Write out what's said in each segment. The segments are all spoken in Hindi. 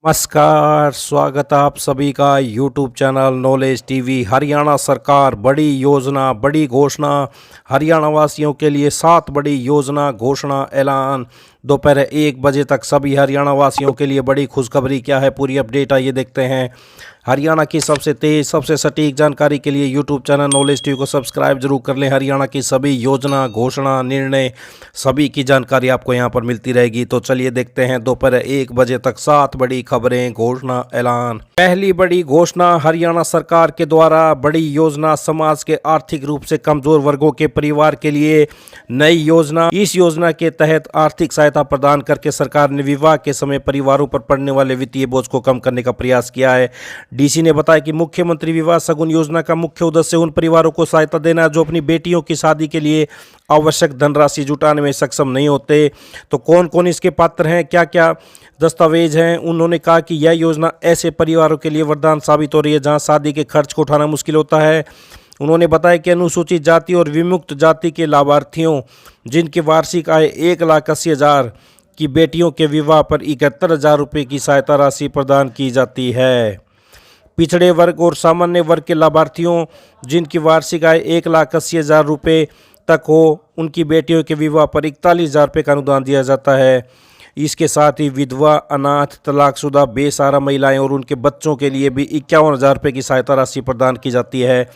नमस्कार, स्वागत है आप सभी का YouTube channel knowledge TV. Haryana सरकार बड़ी योजना, बड़ी घोषणा। हरियाणा वासियों के लिए 7 बड़ी योजना घोषणा ऐलान। दोपहर 1 बजे तक सभी हरियाणा वासियों के लिए बड़ी खुशखबरी। क्या है पूरी अपडेट, आइए देखते हैं। हरियाणा की सबसे तेज, सबसे सटीक जानकारी के लिए यूट्यूब चैनल नॉलेज टीवी को सब्सक्राइब जरूर कर लें। हरियाणा की सभी योजना, घोषणा, निर्णय सभी की जानकारी आपको यहां पर मिलती रहेगी। तो चलिए देखते हैं दोपहर 1 बजे तक 7 बड़ी खबरें, घोषणा, ऐलान। पहली बड़ी घोषणा, हरियाणा सरकार के द्वारा बड़ी योजना, समाज के आर्थिक रूप से कमजोर वर्गों के परिवार के लिए नई योजना। इस योजना के तहत आर्थिक सहायता प्रदान करके सरकार ने विवाह के समय परिवारों पर पड़ने वाले वित्तीय बोझ को कम करने का प्रयास किया है। डीसी ने बताया कि मुख्यमंत्री विवाह शगुन योजना का मुख्य उद्देश्य उन परिवारों को सहायता देना जो अपनी बेटियों की शादी के लिए आवश्यक धनराशि जुटाने में सक्षम नहीं होते। तो कौन कौन इसके पात्र हैं, क्या क्या दस्तावेज हैं। उन्होंने कहा कि यह योजना ऐसे परिवारों के लिए वरदान साबित हो रही है जहां शादी के खर्च को उठाना मुश्किल होता है। उन्होंने बताया कि अनुसूचित जाति और विमुक्त जाति के लाभार्थियों जिनकी वार्षिक आय 1,80,000 की बेटियों के विवाह पर 71,000 रुपये की सहायता राशि प्रदान की जाती है। पिछड़े वर्ग और सामान्य वर्ग के लाभार्थियों जिनकी वार्षिक आय 1,80,000 रुपये तक हो, उनकी बेटियों के विवाह पर 41,000 रुपये का अनुदान दिया जाता है। इसके साथ ही विधवा, अनाथ, तलाकशुदा, बेसहारा महिलाएं और उनके बच्चों के लिए भी 51,000 रुपये की सहायता राशि प्रदान की जाती है।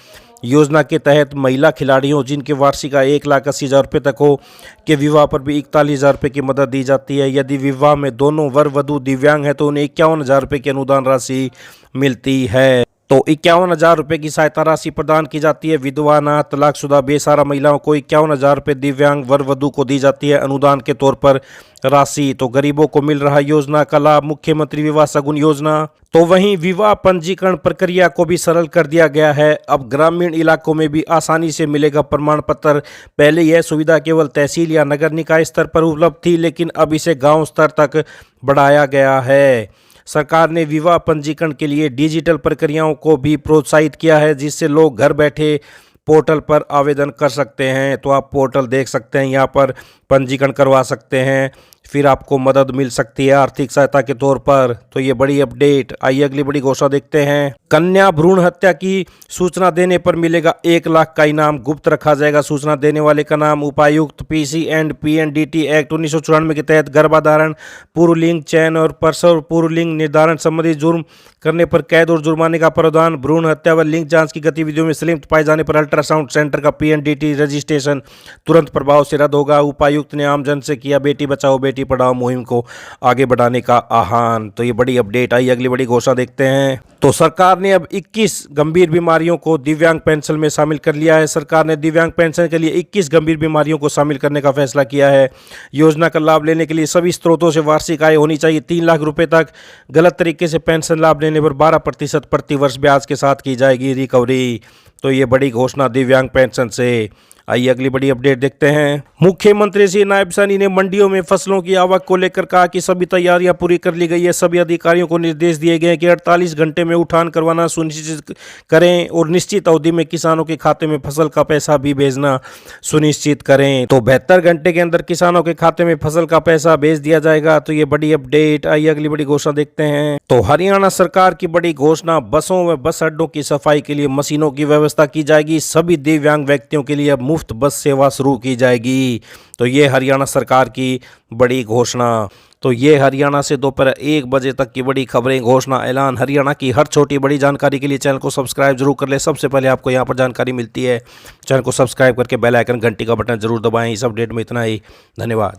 योजना के तहत महिला खिलाड़ियों जिनके वार्षिक आय 1,80,000 रुपये तक हो के विवाह पर भी 41,000 रुपये की मदद दी जाती है। यदि विवाह में दोनों वर वधु दिव्यांग हैं तो उन्हें 51,000 रुपये की अनुदान राशि मिलती है। तो 51,000 रुपये की सहायता राशि प्रदान की जाती है। विधवा, अनाथ, तलाकशुदा, बेसहारा महिलाओं को 51,000 रुपये, दिव्यांग वर वधु को दी जाती है अनुदान के तौर पर राशि। तो गरीबों को मिल रहा योजना का लाभ, मुख्यमंत्री विवाह शगुन योजना। तो वहीं विवाह पंजीकरण प्रक्रिया को भी सरल कर दिया गया है। अब ग्रामीण इलाकों में भी आसानी से मिलेगा प्रमाण पत्र। पहले यह सुविधा केवल तहसील या नगर निकाय स्तर पर उपलब्ध थी, लेकिन अब इसे गांव स्तर तक बढ़ाया गया है। सरकार ने विवाह पंजीकरण के लिए डिजिटल प्रक्रियाओं को भी प्रोत्साहित किया है, जिससे लोग घर बैठे पोर्टल पर आवेदन कर सकते हैं। तो आप पोर्टल देख सकते हैं, यहाँ पर पंजीकरण करवा सकते हैं, फिर आपको मदद मिल सकती है आर्थिक सहायता के तौर पर। तो ये बड़ी अपडेट। आइए अगली बड़ी घोषणा देखते हैं। कन्या भ्रूण हत्या की सूचना देने पर मिलेगा 1 लाख का इनाम, गुप्त रखा जाएगा। सूचना देने वाले का नाम उपायुक्त। पीसी एंड पीएनडीटी एक्ट 1994 के तहत गर्भाधारण, पूर्व लिंग चयन और प्रसव पूर्व लिंग निर्धारण संबंधी जुर्म करने पर कैद और जुर्माने का प्रावधान। भ्रूण हत्या व लिंग जांच की गतिविधियों में संलिप्त पाए जाने पर अल्ट्रासाउंड सेंटर का पीएनडीटी रजिस्ट्रेशन तुरंत प्रभाव से रद्द होगा। उपायुक्त ने आमजन से किया बेटी बचाओ बेटी पढ़ाओ मुहिम को आगे बढ़ाने का आह्वान। तो ये बड़ी अपडेट आई। अगली बड़ी घोषणा देखते हैं। तो सरकार ने अब 21 गंभीर बीमारियों को दिव्यांग पेंशन में शामिल कर लिया है। सरकार ने दिव्यांग पेंशन के लिए 21 गंभीर बीमारियों को शामिल करने का फैसला किया है। योजना का लाभ लेने के लिए सभी स्रोतों से वार्षिक आय होनी चाहिए 3 लाख रुपए तक। गलत तरीके से पेंशन लाभ लेने पर 12% प्रति वर्ष ब्याज के साथ की जाएगी रिकवरी। तो ये बड़ी घोषणा दिव्यांग पेंशन से। आइए अगली बड़ी अपडेट देखते हैं। मुख्यमंत्री श्री नायब सैनी ने मंडियों में फसलों की आवक को लेकर कहा कि सभी तैयारियां पूरी कर ली गई है। सभी अधिकारियों को निर्देश दिए गए हैं कि 48 घंटे में उठान करवाना सुनिश्चित करें और निश्चित अवधि में किसानों के खाते में फसल का पैसा भी भेजना सुनिश्चित करें। तो 72 घंटे के अंदर किसानों के खाते में फसल का पैसा भेज दिया जाएगा। तो ये बड़ी अपडेट। आइए अगली बड़ी घोषणा देखते हैं। तो हरियाणा सरकार की बड़ी घोषणा, बसों व बस अड्डों की सफाई के लिए मशीनों की व्यवस्था की जाएगी। सभी दिव्यांग व्यक्तियों के लिए अब मुफ्त बस सेवा शुरू की जाएगी। तो ये हरियाणा सरकार की बड़ी घोषणा। तो ये हरियाणा से दोपहर 1 बजे तक की बड़ी खबरें, घोषणा, ऐलान। हरियाणा की हर छोटी बड़ी जानकारी के लिए चैनल को सब्सक्राइब जरूर कर ले। सबसे पहले आपको यहाँ पर जानकारी मिलती है। चैनल को सब्सक्राइब करके बेल आइकन घंटी का बटन जरूर दबाएं। इस अपडेट में इतना ही। धन्यवाद।